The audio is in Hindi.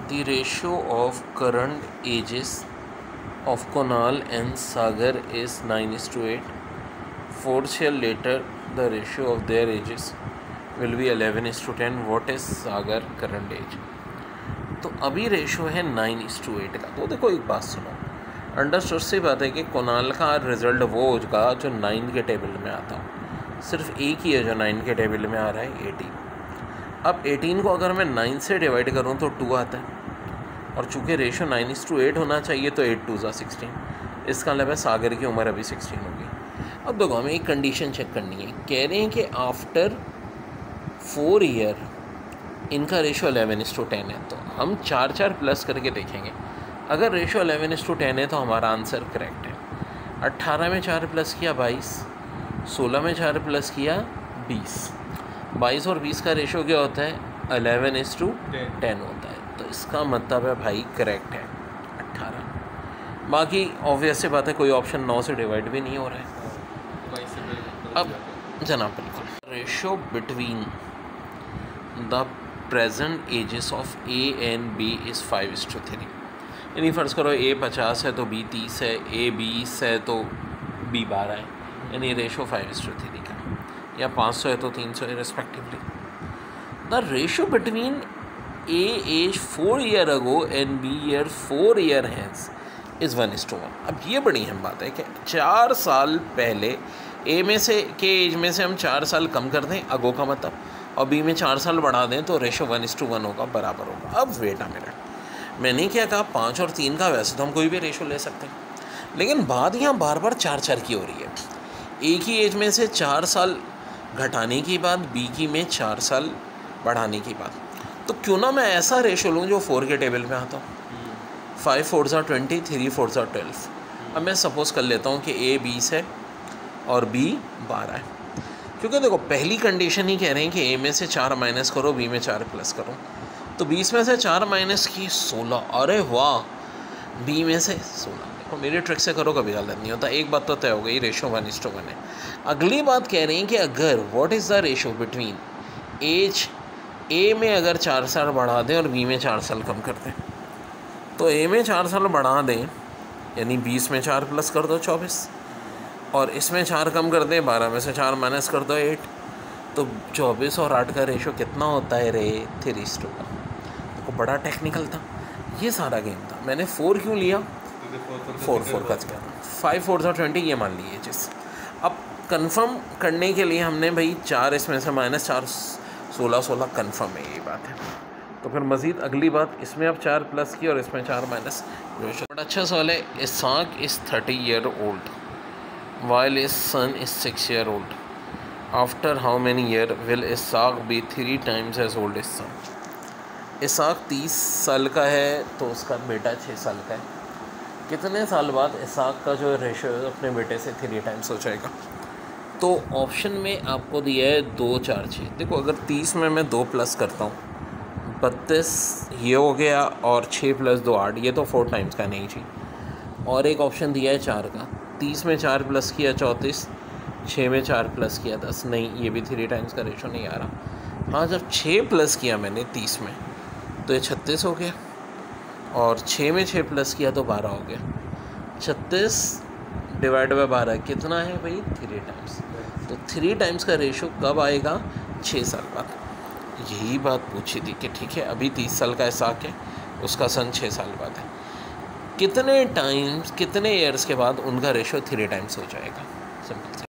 The ratio of current ages of Kunal and Sagar is 9:8. 4 years later, the ratio of their ages will be 11:10. What is Sagar current age? तो अभी रेशो है 9:8 का। तो देखो एक बात सुनो, अंडरस्टूड सी बात है कि कुणाल का रिजल्ट वो होगा जो 9 के टेबल में आता हो। सिर्फ एक ही है जो 9 के टेबल में आ रहा है, 18। अब 18 को अगर मैं 9 से डिवाइड करूं तो 2 आता है, और चूँकि रेशो 9:8 होना चाहिए तो 8 2 16। इसका मतलब है सागर की उम्र अभी 16 होगी। अब देखो हमें एक कंडीशन चेक करनी है, कह रहे हैं कि आफ्टर 4 ईयर इनका रेशो 11:10 है। तो हम 4 प्लस करके देखेंगे। अगर रेशो 11:10 है तो हमारा आंसर करेक्ट है। 18 में 4 प्लस किया 22, 16 में 4 प्लस किया 20। 22 और 20 का रेशो क्या होता है? 11:10 होता है। तो इसका मतलब है भाई करेक्ट है 18। बाकी ऑब्वियस से बात है, कोई ऑप्शन 9 से डिवाइड भी नहीं हो रहा है। अब जनाब बिल्कुल ratio between the present ages of A and B is 5:3। यानी फ़र्ज़ करो ए 50 है तो बी 30 है, ए 20 है तो बी 12 है, यानी रेशो 5:3 का, या 500 है तो 300 है respectively. The ratio between A age 4 year ago and B year 4 year hence is 1:1। अब ये बड़ी अहम बात है कि 4 साल पहले ए में से के एज में से हम 4 साल कम कर दें अगो का मतलब, और बी में 4 साल बढ़ा दें तो रेशो 1:1 होगा, बराबर होगा। अब वेट अ मिनट, मैंने क्या कहा 5 और 3 का? वैसे तो हम कोई भी रेशो ले सकते हैं, लेकिन बात यहाँ बार बार 4 की हो रही है। ए की एज में से 4 साल घटाने की बात, बी की में 4 साल बढ़ाने की बात। तो क्यों ना मैं ऐसा रेशो लूँ जो 4 के टेबल में आता हूँ। 5 4 20, 3 4 12। अब मैं सपोज़ कर लेता हूँ कि ए 20 है और बी 12 है, क्योंकि देखो पहली कंडीशन ही कह रहे हैं कि ए में से 4 माइनस करो, बी में 4 प्लस करो। तो 20 में से 4 माइनस की 16, अरे वाह, बी में से 16। देखो मेरी ट्रिक से करो कभी गलत नहीं होता। एक बात तो तय हो गई, रेशो 1:1 है। अगली बात कह रहे हैं कि अगर what is the ratio between age A में अगर 4 साल बढ़ा दें और बी में 4 साल कम कर दें। तो ए में 4 साल बढ़ा दें यानी 20 में 4 प्लस कर दो 24, और इसमें 4 कम कर दें, 12 में से 4 माइनस कर दो 8। तो 24 और 8 का रेशो कितना होता है रे? 3:1। तो बड़ा टेक्निकल था ये सारा गेम था। मैंने 4 क्यों लिया? 4 का क्या, 5 4 20 ये मान लिए जिस। अब कंफर्म करने के लिए हमने भाई 4 इसमें से माइनस 4 16 कंफर्म है, ये बात है। तो फिर मज़ीद अगली बात, इसमें अब 4 प्लस की और इसमें 4 माइनस। बड़ा अच्छा सवाल है। Isaac is 30 year old while his son is 6 years old. After how many years will Isaac be 3 times as old as son? Isaac 30 साल का है तो उसका बेटा 6 साल का है। कितने साल बाद इसाक का जो रेशो है अपने बेटे से 3 टाइम्स हो जाएगा? तो ऑप्शन में आपको दिया है 2 4 6। देखो अगर 30 में मैं 2 प्लस करता हूँ 32 ये हो गया, और 6 + 2 8, ये तो 4 टाइम्स का नहीं जी। और एक ऑप्शन दिया है 4 का। 30 में 4 प्लस किया 34, 6 में 4 प्लस किया 10, नहीं ये भी 3 टाइम्स का रेशो नहीं आ रहा। हाँ जब 6 प्लस किया मैंने 30 में तो ये 36 हो गया, और 6 में 6 प्लस किया तो 12 हो गया। 36 डिवाइड बाय 12 कितना है भाई? 3 टाइम्स। तो 3 टाइम्स का रेशो कब आएगा? 6 साल बाद। यही बात पूछी थी कि ठीक है अभी 30 साल का इसाक है, उसका सन 6 साल बाद है, कितने टाइम्स कितने ईयर्स के बाद उनका रेशो 3 टाइम्स हो जाएगा? सिंपल।